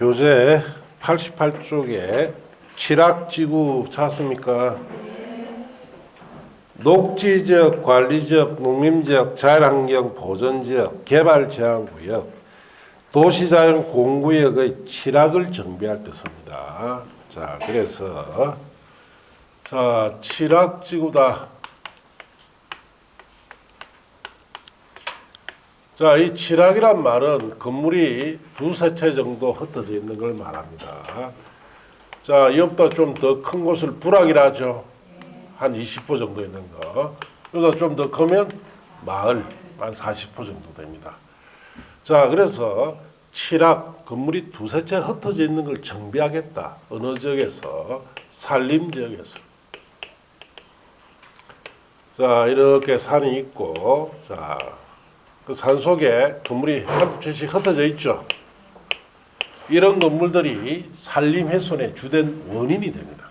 교재 88쪽에 칠학지구 찾습니까? 녹지지역, 관리지역, 농림지역, 자연환경 보전지역, 개발제한구역, 도시자연 공구역의 칠학을 정비할 때 씁니다. 자, 그래서 칠학지구다. 자, 이 칠학이란 말은 건물이 두세 채 정도 흩어져 있는 걸 말합니다. 자, 이것보다 좀 더 큰 곳을 부락이라 하죠. 한 20호 정도 있는 거. 그래서 좀 더 크면 마을, 한 40호 정도 됩니다. 자, 그래서 칠학, 건물이 두세 채 흩어져 있는 걸 정비하겠다. 어느 지역에서? 산림 지역에서. 자, 이렇게 산이 있고, 자, 그 산 속에 건물이 한두 채씩 흩어져 있죠. 이런 건물들이 산림 훼손의 주된 원인이 됩니다.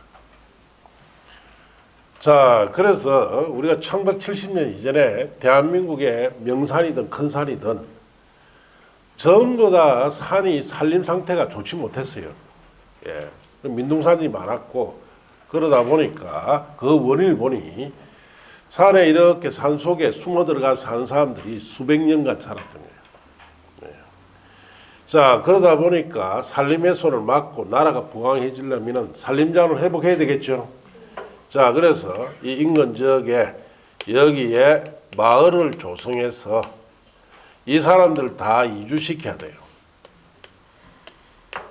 자, 그래서 우리가 1970년 이전에 대한민국의 명산이든 큰 산이든 전부 다 산이 산림 상태가 좋지 못했어요. 예. 민둥산이 많았고, 그러다 보니까 그 원인을 보니 산에 이렇게 산 속에 숨어 들어가 사는 사람들이 수백 년간 살았던 거예요. 네. 자, 그러다 보니까 산림 훼손을 막고 나라가 부강해지려면 산림자원을 회복해야 되겠죠. 자, 그래서 이 인근 지역에 여기에 마을을 조성해서 이 사람들 다 이주시켜야 돼요.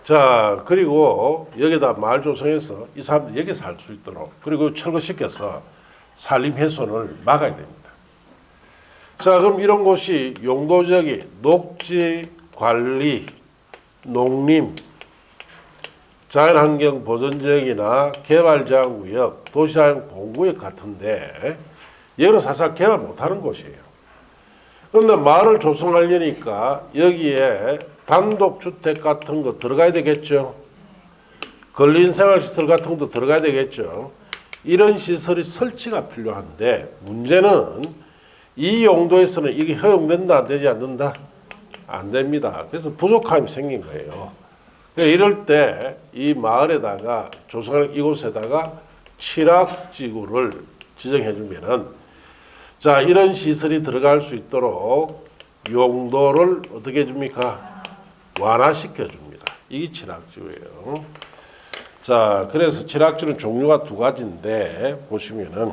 자, 그리고 여기다 마을 조성해서 이 사람들 여기 살 수 있도록, 그리고 철거시켜서 산림 훼손을 막아야 됩니다. 자, 그럼 이런 곳이 용도지역이 녹지, 관리, 농림, 자연환경 보전지역이나 개발제한구역, 도시자연 공구역 같은데 여기는 사실 개발 못하는 곳이에요. 그런데 마을을 조성하려니까 여기에 단독주택 같은 거 들어가야 되겠죠. 근린생활시설 같은 것도 들어가야 되겠죠. 이런 시설이 설치가 필요한데 문제는 이 용도에서는 이게 허용된다, 안 되지 않는다? 안 됩니다. 그래서 부족함이 생긴 거예요. 이럴 때 이 마을에다가 조성할 이곳에다가 칠학지구를 지정해 주면은, 자, 이런 시설이 들어갈 수 있도록 용도를 어떻게 해줍니까? 완화시켜 줍니다. 이게 칠학지구예요. 자, 그래서 칠학지구는 종류가 두 가지인데 보시면은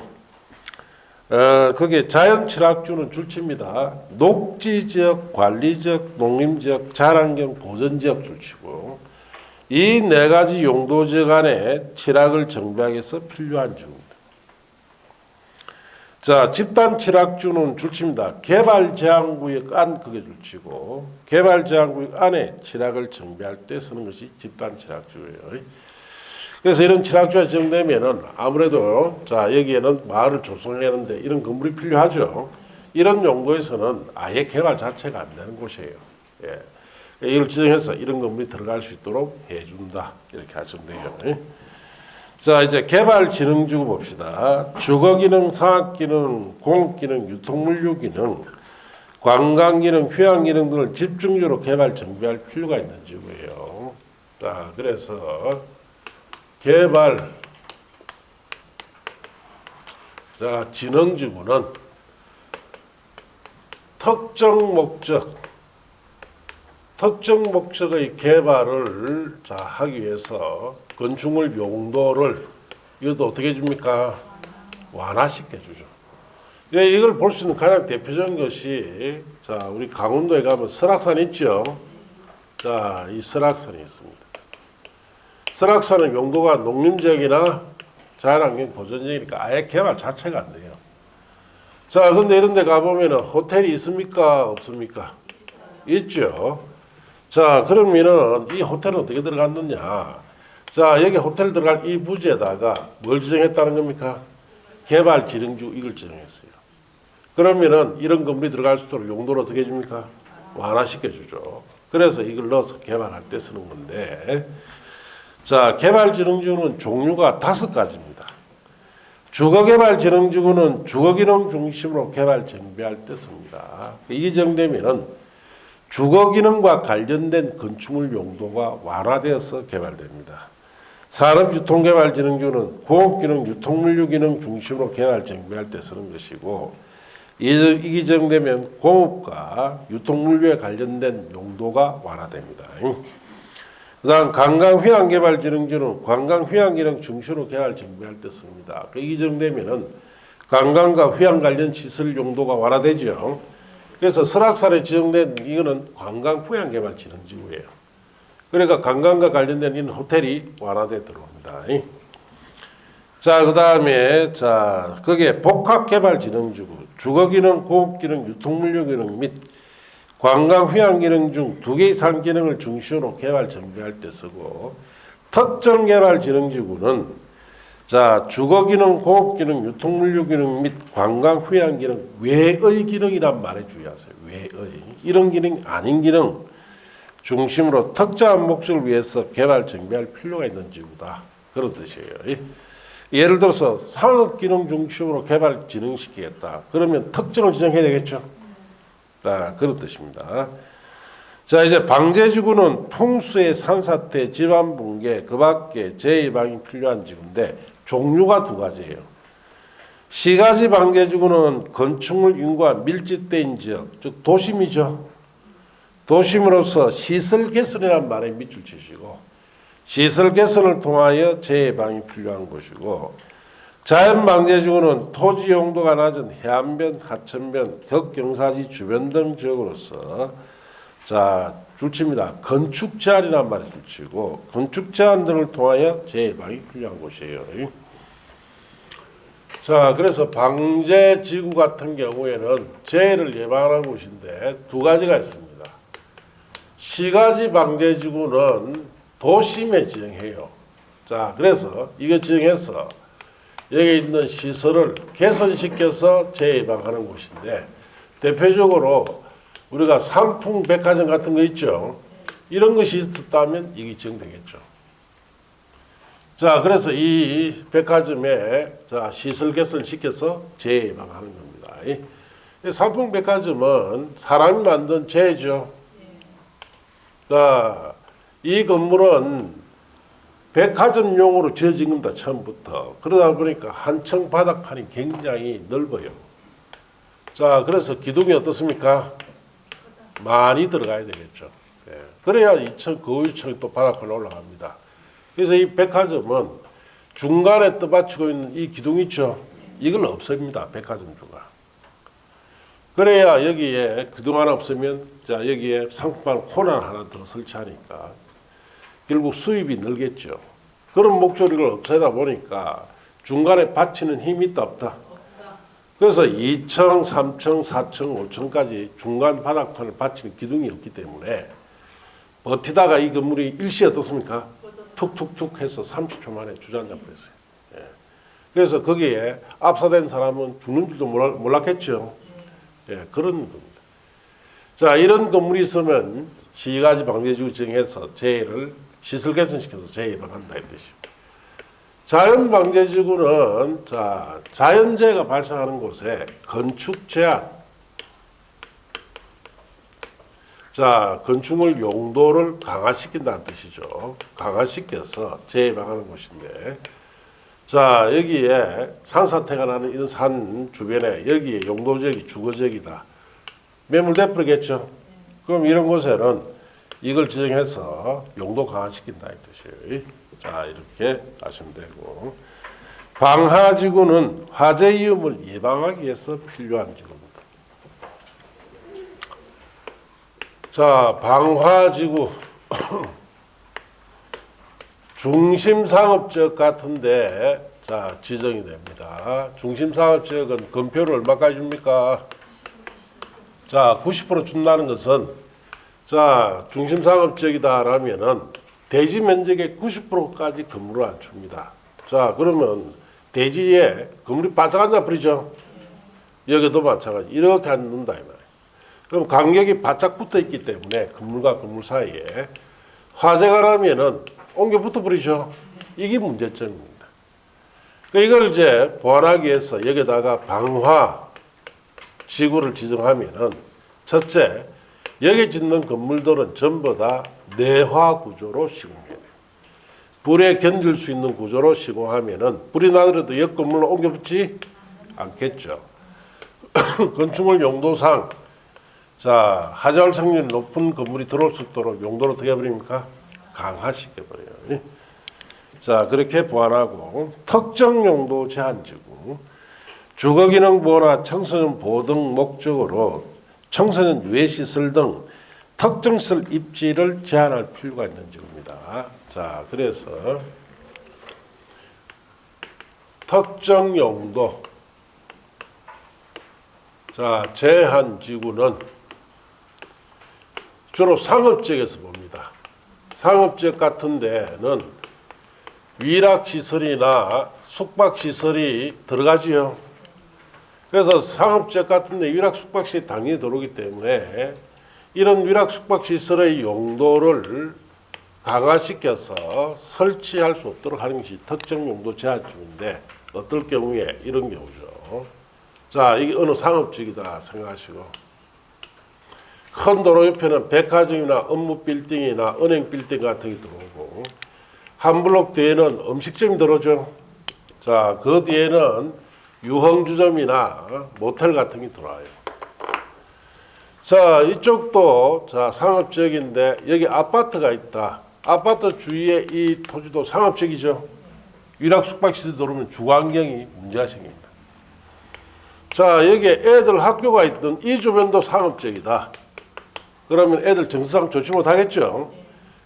그게 자연 칠학지구는 줄칩니다. 녹지지역, 관리지역, 농림지역, 자연환경 보전지역 줄치고, 이 네 가지 용도지역 안에 칠학을 정비하기 위해서 필요한 지구입니다. 자, 집단 칠학지구는 줄칩니다. 개발제한구역 안 그게 줄치고, 개발제한구역 안에 칠학을 정비할 때 쓰는 것이 집단 칠학지구예요. 그래서 이런 칠학지구가 지정되면은 아무래도, 자, 여기에는 마을을 조성하는데 이런 건물이 필요하죠. 이런 용도에서는 아예 개발 자체가 안 되는 곳이에요. 예. 이걸 지정해서 이런 건물이 들어갈 수 있도록 해준다. 이렇게 하시면 돼요. 자, 이제 개발지능지구 봅시다. 주거기능, 상학기능, 공업기능, 유통물류기능, 관광기능, 휴양기능 등을 집중적으로 개발 정비할 필요가 있는 지구예요. 자, 그래서 개발, 자, 지능지구는 특정 목적의 개발을 자 하기 위해서 건축물 용도를 이것도 어떻게 해줍니까? 완화시켜 주죠. 이걸 볼 수 있는 가장 대표적인 것이, 자, 우리 강원도에 가면 설악산 있죠. 자, 이 설악산이 있습니다. 설악산은 용도가 농림지역이나 자연환경 보전지역이니까 아예 개발 자체가 안 돼요. 자, 근데 이런 데 가보면은 호텔이 있습니까? 없습니까? 있죠. 자, 그러면은 이 호텔은 어떻게 들어갔느냐? 자, 여기 호텔 들어갈 이 부지에다가 뭘 지정했다는 겁니까? 개발지능지구 이걸 지정했어요. 그러면은 이런 건물이 들어갈 수 있도록 용도를 어떻게 해줍니까? 완화시켜 주죠. 그래서 이걸 넣어서 개발할 때 쓰는 건데, 자, 개발지능지구는 종류가 5가지입니다. 주거개발지능지구는 주거기능 중심으로 개발 정비할 때 씁니다. 이게 정되면은 주거 기능과 관련된 건축물 용도가 완화되어서 개발됩니다. 산업유통개발진흥주는 공업기능, 유통물류기능 중심으로 계획을 정비할 때 쓰는 것이고, 이 기정되면 공업과 유통물류에 관련된 용도가 완화됩니다. 그 다음 관광휴양개발진흥주는 관광휴양기능 중심으로 계획을 정비할 때 씁니다. 이 기정되면 관광과 휴양 관련 시설 용도가 완화되죠. 그래서 설악산에 지정된 이거는 관광휴양개발진흥지구예요. 그러니까 관광과 관련된 이런 호텔이 완화돼 들어옵니다. 자, 그 다음에, 자, 거기에 복합개발진흥지구, 주거기능, 공업기능, 유통물류기능 및 관광휴양기능 중 두 개 이상 기능을 중심으로 개발 정비할 때 쓰고, 특정개발진흥지구는 자, 주거기능, 공업기능, 유통물류기능 및 관광휴양기능 외의 기능이란 말에 주의하세요. 외의. 이런 기능 아닌 기능 중심으로 특정한 목적을 위해서 개발 정비할 필요가 있는 지구다. 그런 뜻이에요. 예를 들어서 산업기능 중심으로 개발 진행시키겠다. 그러면 특정을 지정해야 되겠죠. 자, 그런 뜻입니다. 자, 이제 방제지구는 풍수의 산사태, 집안붕괴, 그 밖에 재예방이 필요한 지구인데 종류가 두 가지예요. 시가지 방제지구는 건축물 인구가 밀집된 지역, 즉 도심이죠. 도심으로서 시설 개선이라는 말에 밑줄 치시고, 시설 개선을 통하여 재예방이 필요한 곳이고, 자연방제지구는 토지 용도가 낮은 해안변, 하천변, 격경사지 주변 등 지역으로서 자, 줄칩니다. 건축 제한이라는 말에 줄치고, 건축 제한 등을 통하여 재예방이 필요한 곳이에요. 자, 그래서 방제지구 같은 경우에는 재해를 예방하는 곳인데 두 가지가 있습니다. 시가지 방제지구는 도심에 지정해요. 자, 그래서 이거 지정해서 여기 있는 시설을 개선시켜서 재예방하는 곳인데, 대표적으로 우리가 상품 백화점 같은 거 있죠. 이런 것이 있었다면 이게 지정되겠죠. 자, 그래서 이 백화점에 자, 시설 개선시켜서 재예방하는 겁니다. 이 상품 백화점은 사람이 만든 재죠. 자, 이 건물은 백화점용으로 지어진 겁니다. 처음부터. 그러다 보니까 한층 바닥판이 굉장히 넓어요. 자, 그래서 기둥이 어떻습니까? 많이 들어가야 되겠죠. 예. 그래야 2층, 그 1층이 또 바닥판에 올라갑니다. 그래서 이 백화점은 중간에 떠받치고 있는 이 기둥 있죠? 이걸 없앱니다. 백화점주가. 그래야 여기에 기둥 하나 없으면 자, 여기에 상품판 코너 하나 더 설치하니까 결국 수입이 늘겠죠. 그런 목적을 없애다 보니까 중간에 받치는 힘이 있다 없다. 그래서 2층, 3층, 4층, 5층까지 중간 바닥판을 받치는 기둥이 없기 때문에 버티다가 이 건물이 일시 어떻습니까? 툭툭툭 해서 30초 만에 주저앉아 버렸어요. 예. 그래서 거기에 압사된 사람은 죽는 줄도 몰랐겠죠. 예, 그런 겁니다. 자, 이런 건물이 있으면 시가지 방제지구 지정해서 재해를 시설 개선시켜서 재예방한다 이 뜻이죠. 자연 방제지구는 자, 자연재해가 발생하는 곳에 건축 제한, 자, 건축물 용도를 강화시킨다는 뜻이죠. 강화시켜서 재예방하는 곳인데, 자, 여기에 산사태가 나는 이런 산 주변에 여기에 용도지역이 주거지역이다. 매물돼 버리겠죠. 그럼 이런 곳에는 이걸 지정해서 용도 강화시킨다 이 뜻이에요. 자, 이렇게 아시면 되고, 방화지구는 화재 위험을 예방하기 위해서 필요한 지구입니다. 자, 방화지구 중심상업지역 같은데 자, 지정이 됩니다. 중심상업지역은 건표를 얼마까지 줍니까? 자, 90% 준다는 것은 자, 중심상업지역이다라면은 대지 면적의 90%까지 건물을 안 줍니다. 자, 그러면 대지에 건물이 바짝 앉아버리죠. 여기도 마찬가지. 이렇게 앉는다 이 말이에요. 그럼 간격이 바짝 붙어 있기 때문에 건물과 건물 사이에 화재가 나면은 옮겨 붙어 버리죠. 이게 문제점입니다. 이걸 이제 보완하기 위해서 여기다가 방화 지구를 지정하면은 첫째, 여기 짓는 건물들은 전부 다 내화 구조로 시공해야 돼요. 불에 견딜 수 있는 구조로 시공하면은 불이 나더라도 옆 건물로 옮겨 붙지 않겠죠. 건축물 용도상 자 하자월 성률이 높은 건물이 들어올 수 있도록 용도를 어떻게 해버립니까? 강화시켜버려요. 자 그렇게 보완하고 특정 용도 제한지구 주거기능 보호나 청소년 보호 등 목적으로 청소년 유해시설 등 특정 시설 입지를 제한할 필요가 있는 지구입니다. 자 그래서 특정 용도 자 제한지구는 주로 상업지역에서 봅니다. 상업지역 같은 데는 위락시설이나 숙박시설이 들어가지요. 그래서 상업지역 같은 데 위락 숙박시설이 당연히 들어오기 때문에 이런 위락 숙박시설의 용도를 강화시켜서 설치할 수 없도록 하는 것이 특정 용도 제한지구인데 어떨 경우에 이런 경우죠. 자 이게 어느 상업지역이다 생각하시고 큰 도로 옆에는 백화점이나 업무 빌딩이나 은행 빌딩 같은 게 들어오고 한 블록 뒤에는 음식점이 들어오죠. 자, 그 뒤에는 유흥주점이나 모텔 같은 게 들어와요. 자, 이쪽도 자 상업지역인데 여기 아파트가 있다. 아파트 주위에 이 토지도 상업지역이죠. 위락 숙박시설 들어오면 주거환경이 문제가 생깁니다. 자, 여기에 애들 학교가 있던 이 주변도 상업지역이다. 그러면 애들 정서상 좋지 못하겠죠.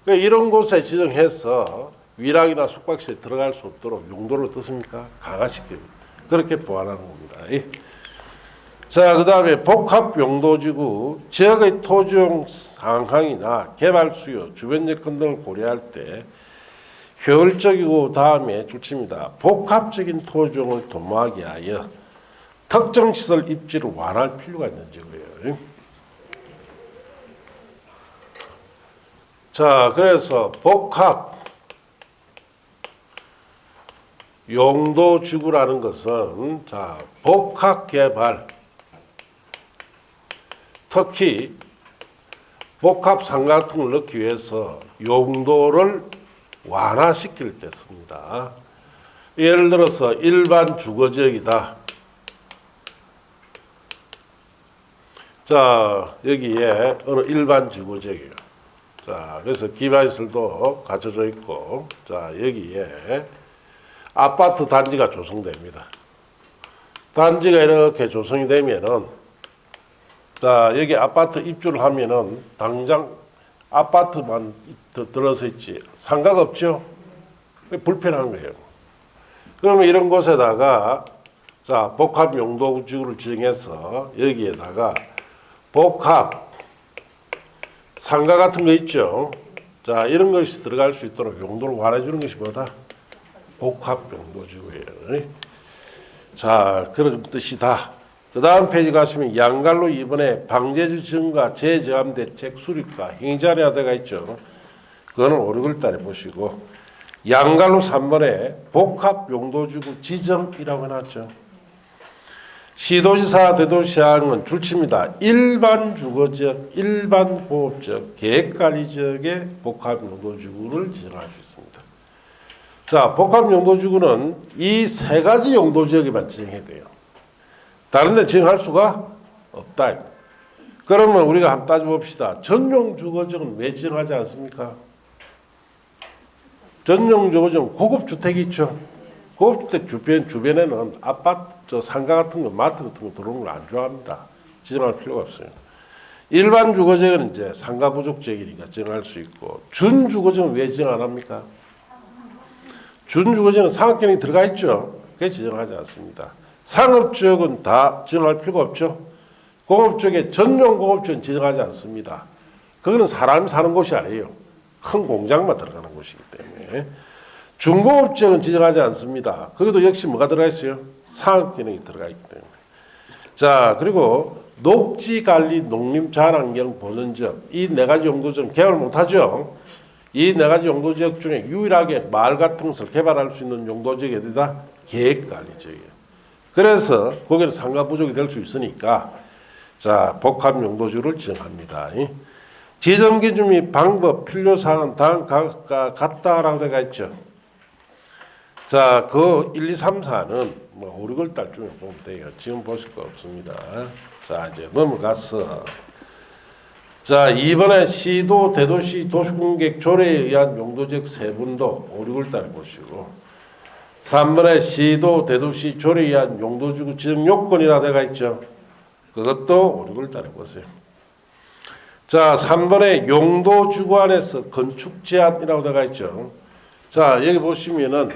그러니까 이런 곳에 지정해서 위락이나 숙박시설에 들어갈 수 없도록 용도를 어떻습니까? 강화시키고 그렇게 보완하는 겁니다. 자, 그 다음에 복합용도지구 지역의 토지용 상황이나 개발 수요, 주변 여건 등을 고려할 때 효율적이고 다음에 줄칩니다. 복합적인 토지용을 도모하기 위하여 특정 시설 입지를 완화할 필요가 있는 지구예요. 자, 그래서 복합 용도지구라는 것은 자 복합 개발, 특히 복합 상가 같은 걸 넣기 위해서 용도를 완화시킬 때 씁니다. 예를 들어서 일반 주거지역이다. 자 여기에 어느 일반 주거지역이에요. 자 그래서 기반시설도 갖춰져 있고 자 여기에 아파트 단지가 조성됩니다. 단지가 이렇게 조성이 되면은 자 여기 아파트 입주를 하면은 당장 아파트만 들어서 있지 상가가 없죠. 불편한 거예요. 그러면 이런 곳에다가 자 복합 용도지구를 지정해서 여기에다가 복합 상가 같은 거 있죠. 자 이런 것이 들어갈 수 있도록 용도를 완화해 주는 것이 뭐다? 복합 용도지구예요. 자 그런 뜻이다. 그 다음 페이지 가시면 양갈로 2번에 방제주 증가 재저함 대책 수립과 행위자료가 있죠. 그거는 5, 6월달에 보시고 양갈로 3번에 복합 용도지구 지정이라고 해놨죠. 시도지사 대도시장은 줄칩니다. 일반 주거지역, 일반 공업지역, 계획관리지역의 복합 용도지구를 지정할 수 있습니다. 자, 복합 용도지구는 이 세 가지 용도지역에만 지정해야 돼요. 다른 데 지정할 수가 없다. 그러면 우리가 한번 따져봅시다. 전용 주거지역은 왜 지정하지 않습니까? 전용 주거지역은 고급주택이 있죠. 고급주택 주변에는 아파트, 상가 같은 거, 마트 같은 거 들어오는 걸 안 좋아합니다. 지정할 필요가 없어요. 일반 주거지역은 이제 상가 부족 지역이니까 지정할 수 있고, 준주거지역은 왜 지정 안 합니까? 준주거지역은 상업기능이 들어가 있죠. 그게 지정하지 않습니다. 상업지역은 다 지정할 필요가 없죠. 공업지역에 전용 공업지역은 지정하지 않습니다. 그거는 사람이 사는 곳이 아니에요. 큰 공장만 들어가는 곳이기 때문에. 중공업지역은 지정하지 않습니다. 거기도 역시 뭐가 들어가 있어요? 상업기능이 들어가 있기 때문에. 자, 그리고 녹지관리, 농림자연환경 보전지역 이 네 가지 용도지역은 개발 못하죠. 이 네 가지 용도지역 중에 유일하게 마을 같은 것을 개발할 수 있는 용도지역이 어디다? 계획관리지역이에요. 그래서 거기는 상가 부족이 될 수 있으니까 자, 복합 용도주를 지정합니다. 지정 기준 및 방법, 필요 사항은 다음과 같다라고 되어 있죠. 자, 그 1, 2, 3, 4는 뭐 5, 6월 달쯤에 보면 돼요. 지금 보실 거 없습니다. 자, 이제 넘어가서 자, 이번에 시도, 대도시, 도시공객 조례에 의한 용도적 세분도 5, 6월 달에 보시고 3번에 시도, 대도시 조례에 의한 용도지구 지정 요건이라 되어 있죠. 그것도 5, 6월 달에 보세요. 자, 3번에 용도지구 안에서 건축 제한이라고 되어 있죠. 자, 여기 보시면은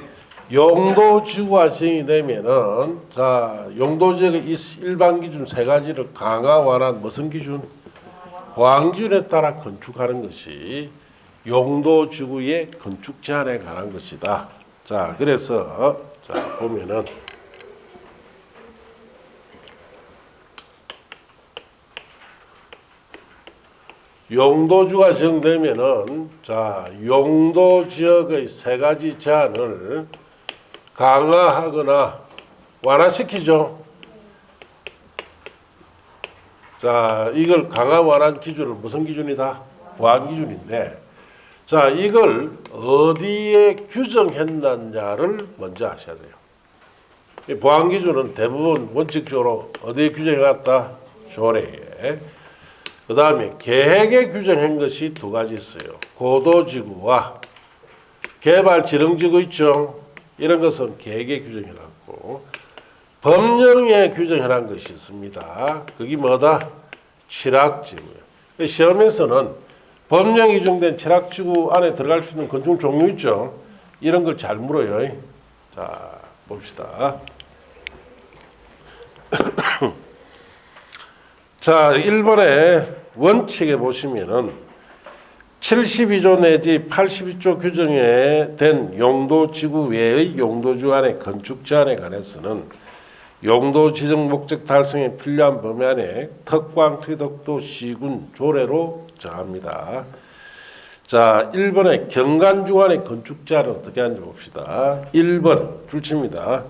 용도지구가 지정이 되면은 자, 용도지역의 일반 기준 세 가지를 강화, 완화, 무슨 기준? 보안 기준에 따라 건축하는 것이 용도지구의 건축 제한에 관한 것이다. 자, 그래서 자, 보면은 용도주가 지정되면은 자, 용도 지역의 세 가지 제한을 강화하거나 완화시키죠. 자, 이걸 강화 완화 기준은 무슨 기준이다? 보안 기준인데, 자, 이걸 어디에 규정했느냐를 먼저 아셔야 돼요. 이 보안 기준은 대부분 원칙적으로 어디에 규정해놨다? 조례에. 그 다음에 계획에 규정한 것이 두 가지 있어요. 고도지구와 개발지능지구 있죠. 이런 것은 계획에 규정해놨고 법령에 규정해놓은 것이 있습니다. 그게 뭐다? 취락지구예요. 시험에서는 법령이 규정된 취락지구 안에 들어갈 수 있는 건축 종류 있죠. 이런 걸 잘 물어요. 자, 봅시다. 자, 1번에 원칙에 보시면은 72조 내지 82조 규정에 된 용도지구 외의 용도지구 안의 건축 제한에 관해서는 용도 지정 목적 달성에 필요한 범위 안에 특광, 특덕도, 시군, 조례로 정합니다. 자, 1번에 경관지구 안의 건축 제한은 어떻게 하는지 봅시다. 1번 줄칩니다.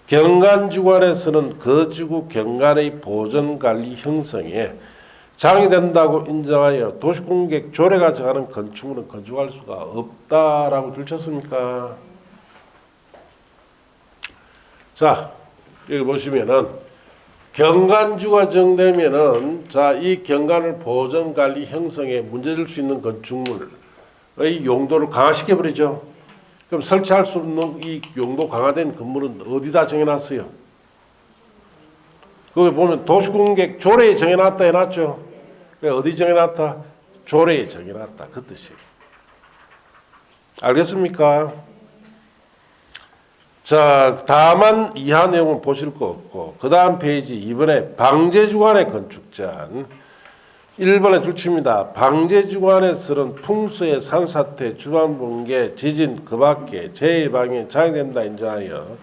경관지구 안에서는 그 지구 경관의 보존관리 형성에 장이 된다고 인정하여 도시공객 조례가 정하는 건축물은 건축할 수가 없다라고 줄쳤습니까? 자, 여기 보시면은 경관지구가 정되면은 자, 이 경관을 보존관리 형성에 문제될 수 있는 건축물의 용도를 강화시켜 버리죠. 그럼 설치할 수 없는 이 용도 강화된 건물은 어디다 정해놨어요? 거기 보면 도시공객 조례에 정해놨다 해놨죠. 어디 정해놨다? 조례에 정해놨다. 그 뜻이에요. 알겠습니까? 자, 다만 이하 내용은 보실 거 없고 그 다음 페이지 2번에 방제주관의 건축 제한 1번에 줄칩니다. 방제주관에서는 풍수의 산사태, 주반붕괴, 지진, 그 밖에 재해방에 장애된다 인정하여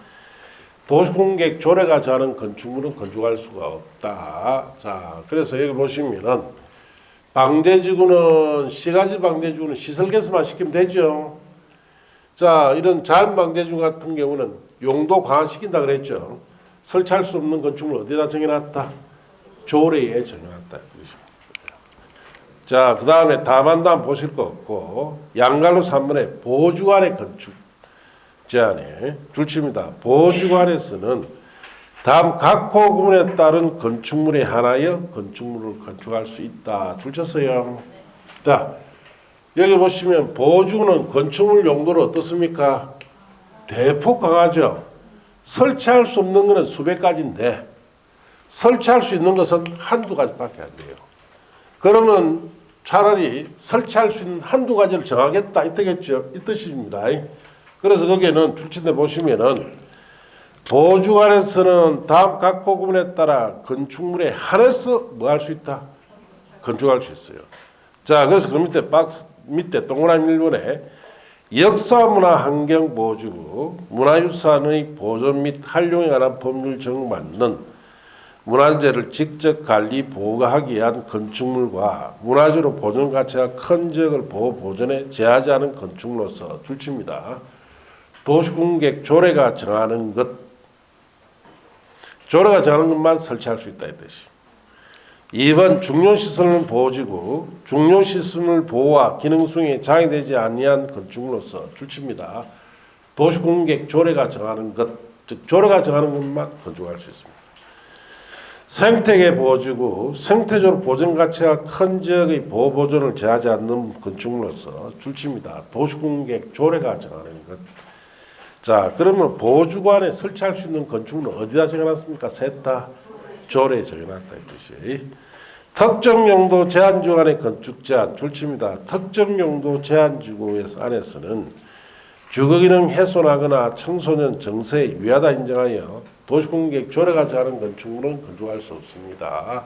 도시공객 조례가 정하는 건축물은 건축할 수가 없다. 자, 그래서 여기 보시면은 방제지구는 시가지 방제지구는 시설개설만 시키면 되죠. 자, 이런 자연방제지구 같은 경우는 용도 강화시킨다 그랬죠. 설치할 수 없는 건축물 어디다 정해놨다? 조례에 정해놨다. 자, 그 다음에 다만단 보실 거 없고 양갈로 3번에 보주관의 건축 제한에 줄칩니다. 보주관에서는 다음 각 구문에 따른 건축물에 한하여 건축물을 건축할 수 있다. 줄쳤어요. 자, 여기 보시면 보주는 건축물 용도는 어떻습니까? 대폭 강하죠. 설치할 수 없는 것은 수백 가지인데 설치할 수 있는 것은 한두 가지밖에 안 돼요. 그러면 차라리 설치할 수 있는 한두 가지를 정하겠다 이 뜻이겠죠. 이 뜻입니다. 그래서 거기에는 줄친데 보시면은 보주관에서는 다음 각 구문에 따라 건축물에 한해서 뭐 할 수 있다? 건축할 수 있어요. 자, 그래서 그 밑에 박스 밑에 동그라미 1번에 역사문화 환경보호지구 문화유산의 보존 및 활용에 관한 법률 정맞는 문화재를 직접 관리 보호하기 위한 건축물과 문화재로 보존 가치가 큰 지역을 보호 보존에 제하지 않은 건축물로서 줄칩니다. 도시공객 조례가 정하는 것, 조례가 정하는 것만 설치할 수 있다 이 뜻이. 2번 중요시설은 보호지구, 중요시설 보호와 기능수행에 장애되지 아니한 건축물로서 출치입니다. 도시공객 조례가 정하는 것, 즉 조례가 정하는 것만 건축할 수 있습니다. 생태계 보호지구, 생태적으로 보존 가치가 큰 지역의 보호 보존을 제하지 않는 건축물로서 출치입니다. 도시공객 조례가 정하는 것. 자, 그러면 보호지구 안에 설치할 수 있는 건축물은 어디다 정해놨습니까? 셋 다 조례에 정해놨다 이 뜻이. 특정 용도 제한지구 안에 건축 제한 출치입니다. 특정 용도 제한지구 안에서는 주거기능 훼손하거나 청소년 정세에 위하다 인정하여 도시공객 조례가 정하는 건축물은 건축할 수 없습니다.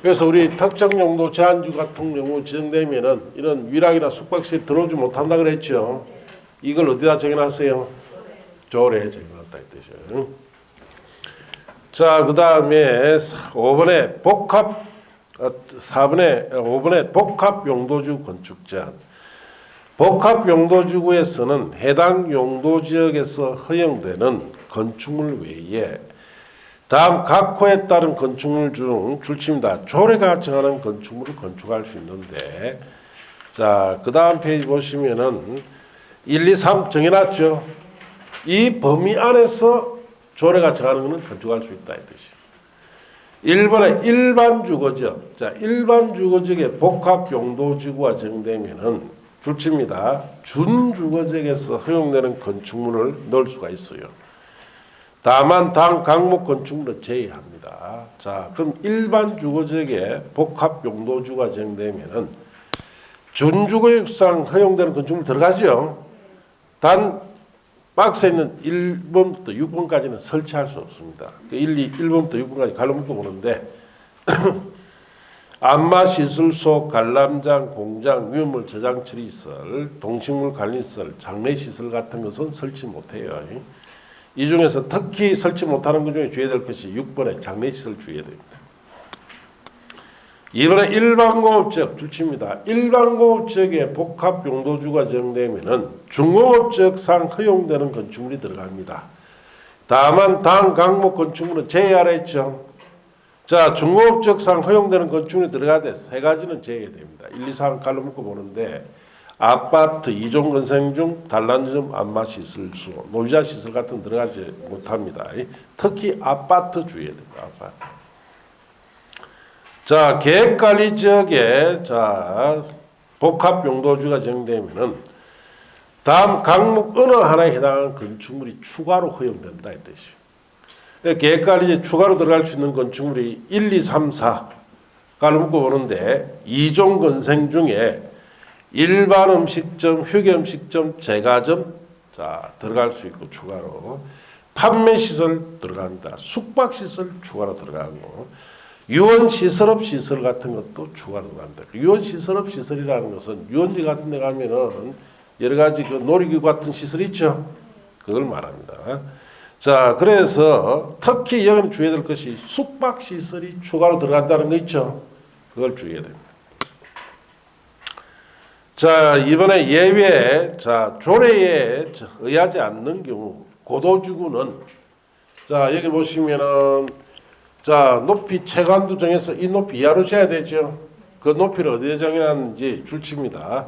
그래서 우리 특정 용도 제한지구 같은 경우 지정되면은 이런 위락이나 숙박시에 들어오지 못한다 그랬죠. 이걸 어디다 정해놨어요? 조례에 정해놨다 이 뜻이에요. 자, 그 다음에 5번에 5번에 복합 용도지구 건축 제한. 복합 용도지구에서는 해당 용도지역에서 허용되는 건축물 외에 다음 각 호에 따른 건축물 중 출치입니다. 조례가 정하는 건축물을 건축할 수 있는데, 자, 그 다음 페이지 보시면은 1, 2, 3 정해놨죠. 이 범위 안에서 조례가 정하는 것은 건축할 수 있다 이 뜻이에요. 1번에 일반 주거지역. 자, 일반 주거지역에 복합 용도지구가 정되면은 출치입니다. 준주거지역에서 허용되는 건축물을 넣을 수가 있어요. 다만 당 강목 건축물을 제외합니다. 자, 그럼 일반 주거지역에 복합 용도지구가 정되면은 준주거지역상 허용되는 건축물 들어가죠. 단 박스에 있는 1번부터 6번까지는 설치할 수 없습니다. 1번부터 6번까지 갈로 묶어 보는데 안마시설소, 관람장, 공장, 위험물 저장 처리시설, 동식물 관리시설, 장례시설 같은 것은 설치 못해요. 이 중에서 특히 설치 못하는 것 중에 주의해야 될 것이 6번의 장례시설 주의해야 됩니다. 2번에 일반공업지역 출치입니다. 일반공업지역에 복합용도주가 정되면은 중공업지역상 허용되는 건축물이 들어갑니다. 다만 당 강목 건축물은 제외하라 했죠. 자, 중공업지역상 허용되는 건축물이 들어가되 세 가지는 제외됩니다. 1, 2, 3 갈로 묶어 보는데 아파트, 이종 건설 중 단란주점, 안마시설소, 노이자시설 같은 들어가지 못합니다. 특히 아파트 주의해야 됩니다. 아파트. 자, 계획관리 지역에 자 복합 용도주가 정되면은 다음 강목 어느 하나에 해당하는 건축물이 추가로 허용된다 이 뜻이에요. 계획관리 지역 추가로 들어갈 수 있는 건축물이 1, 2, 3, 4 가로 묶어 보는데 이종 건생 중에 일반 음식점, 휴게 음식점, 제과점 자 들어갈 수 있고 추가로 판매 시설 들어갑니다. 숙박 시설 추가로 들어가고. 유원 시설업 시설 같은 것도 추가로 들어간다. 유원 시설업 시설이라는 것은 유원지 같은 데 가면은 여러 가지 그 놀이기구 같은 시설 있죠. 그걸 말합니다. 자, 그래서 특히 여기는 주의해야 될 것이 숙박 시설이 추가로 들어간다는 거 있죠. 그걸 주의해야 됩니다. 자, 이번에 예외, 자, 조례에 의하지 않는 경우 고도지구는 자, 여기 보시면은 자, 높이 채관도 정해서 이 높이 이하로 재야 되죠. 그 높이를 어디에 정해놨는지 출치입니다.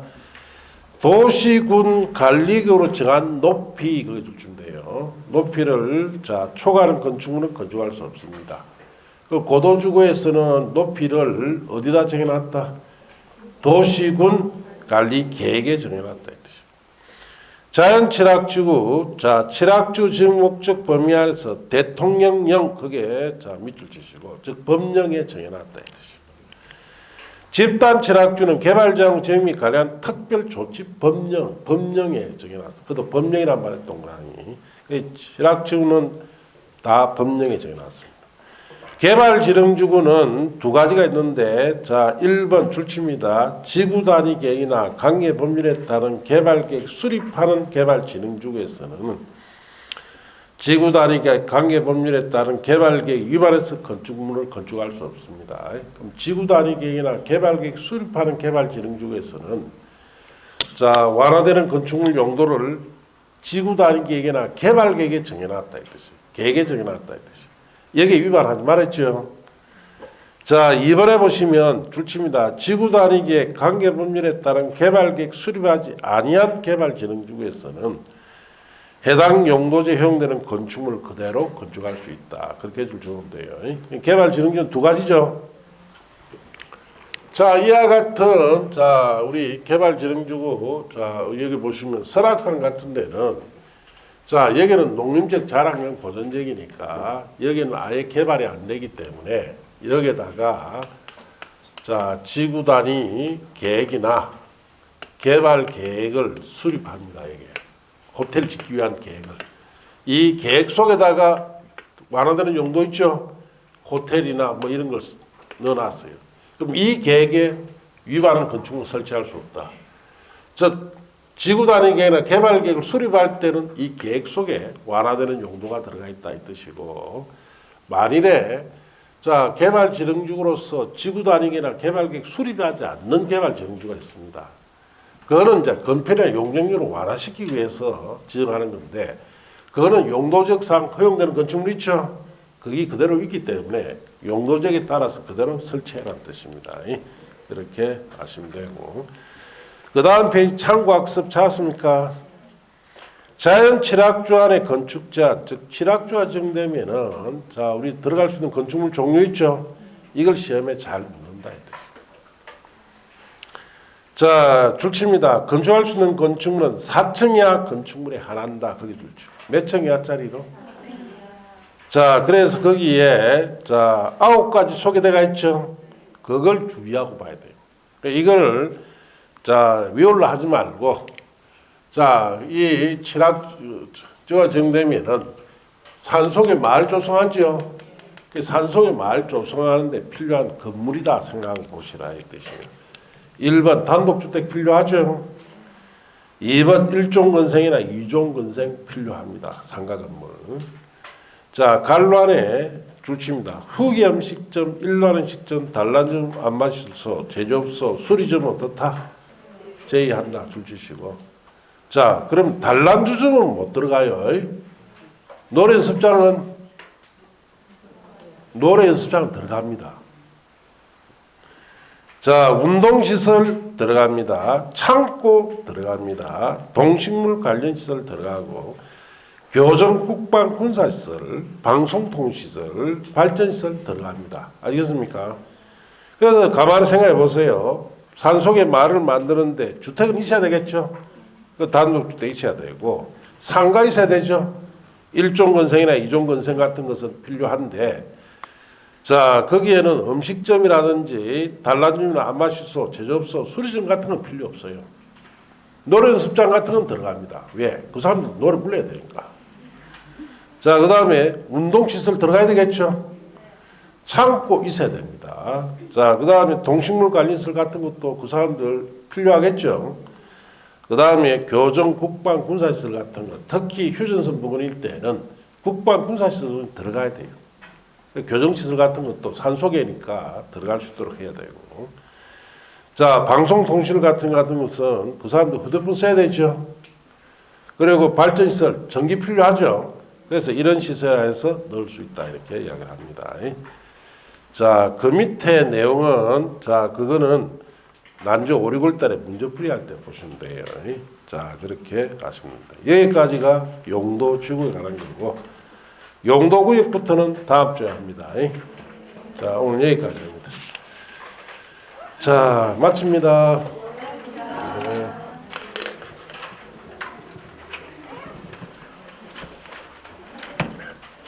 도시군 관리구로 정한 높이 그게 출치인데요. 높이를 자 초과하는 건축물은 건축할 수 없습니다. 그 고도지구에서는 높이를 어디다 정해놨다? 도시군 관리 계획에 정해놨다. 자연취락지구, 자, 취락주 지정 목적 범위 안에서 대통령령, 그게, 자, 밑줄 치시고, 즉, 법령에 정해놨다. 이 뜻이죠. 집단취락주는 개발자용 지정 및 관련 특별조치 법령에 정해놨어. 그것도 법령이란 말에 동그라미. 취락지구는 다 법령에 정해놨습니다. 개발지정지구는 두 가지가 있는데, 자, 1번 출치입니다. 지구단위 계획이나 관계 법률에 따른 개발계획 수립하는 개발진흥지구에서는 지구단위 계획 관계 법률에 따른 개발계획 위반해서 건축물을 건축할 수 없습니다. 그럼 지구단위 계획이나 개발계획 수립하는 개발진흥지구에서는 자, 완화되는 건축물 용도를 지구단위 계획이나 개발계획에 정해놨다 이 뜻이에요. 계획에 정해놨다 이 뜻이에요. 여기에 위반하지 말았죠. 자, 이번에 보시면 줄칩니다. 지구 단위계획 관계 법률에 따른 개발계획 수립하지 아니한 개발진흥지구에서는 해당 용도지에 허용되는 건축물을 그대로 건축할 수 있다. 그렇게 줄주면 돼요. 개발진흥지는 두 가지죠. 자, 이와 같은 자 우리 개발진흥지구 자 여기 보시면 설악산 같은 데는 자 여기는 농림적 자랑용 보존지역이니까 여기는 아예 개발이 안 되기 때문에 여기에다가 자 지구 단위 계획이나 개발 계획을 수립합니다. 이게 호텔 짓기 위한 계획을 이 계획 속에다가 완화되는 용도 있죠. 호텔이나 뭐 이런 걸 넣어놨어요. 그럼 이 계획에 위반하는 건축물을 설치할 수 없다. 즉 지구 단위 계획이나 개발 계획을 수립할 때는 이 계획 속에 완화되는 용도가 들어가 있다 이 뜻이고 만일에 자 개발 지능지구로서 지구 단위 계획이나 개발 계획 수립하지 않는 개발 지능지구가 있습니다. 그거는 이제 건폐나 용적률을 완화시키기 위해서 지정하는 건데 그거는 용도적상 허용되는 건축물 있죠. 그게 그대로 있기 때문에 용도적에 따라서 그대로 설치해라는 뜻입니다. 이렇게 아시면 되고 그 다음 페이지 참고학습 찾았습니까? 자연 칠학조 안에 건축 제한, 즉 칠학조가 지정되면은 자 우리 들어갈 수 있는 건축물 종류 있죠. 이걸 시험에 잘 묻는다. 자 줄칩니다. 건축할 수 있는 건축물은 4층 이하 건축물에 한한다. 거기 줄죠. 몇 층 이하짜리로? 자 그래서 거기에 자 9가지 소개되어 있죠. 그걸 주의하고 봐야 돼요. 이걸 자 위올라 하지 말고 자 이 칠학조가 정되면은 산속에 마을 조성하죠. 그 산속에 마을 조성하는데 필요한 건물이다 생각하고 보시라 이 뜻이에요. 1번 단독주택 필요하죠. 2번 1종 건생이나 2종 건생 필요합니다. 상가 건물. 자 갈란에 줄칩니다. 후기 음식점, 일반 식점, 단란점, 안마시소, 제조업소, 수리점 어떻다? 제의한다. 줄치시고. 자 그럼 단란주점은 못 들어가요. 노래 연습장은 들어갑니다. 자 운동시설 들어갑니다. 창고 들어갑니다. 동식물 관련시설 들어가고 교정, 국방, 군사시설, 방송통시설, 발전시설 들어갑니다. 아시겠습니까? 그래서 가만히 생각해 보세요. 산속에 마을을 만드는데 주택은 있어야 되겠죠. 그 단독주택 있어야 되고 상가 있어야 되죠. 1종 건생이나 2종 건생 같은 것은 필요한데 자 거기에는 음식점이라든지 단란점이나 안마시소, 제조업소, 수리점 같은 건 필요 없어요. 노래 연습장 같은 건 들어갑니다. 왜? 그 사람들 노래 불러야 되니까. 자, 그 다음에 운동시설 들어가야 되겠죠. 창고 있어야 됩니다. 자, 그 다음에 동식물 관리시설 같은 것도 그 사람들 필요하겠죠. 그 다음에 교정, 국방, 군사시설 같은 것, 특히 휴전선 부근일 때는 국방, 군사시설은 들어가야 돼요. 교정시설 같은 것도 산속에니까 들어갈 수 있도록 해야 되고. 자, 방송통신 같은 것은 그 사람들 휴대폰 써야 되죠. 그리고 발전시설, 전기 필요하죠. 그래서 이런 시설에서 넣을 수 있다 이렇게 이야기를 합니다. 자, 그 밑에 내용은 자 그거는 난조 5, 6월 달에 문제풀이 할 때 보시면 돼요. 자 그렇게 아시면 됩니다. 여기까지가 용도지구에 관한 거고 용도구역부터는 다음 주에 합니다. 자 오늘 여기까지입니다. 자 마칩니다.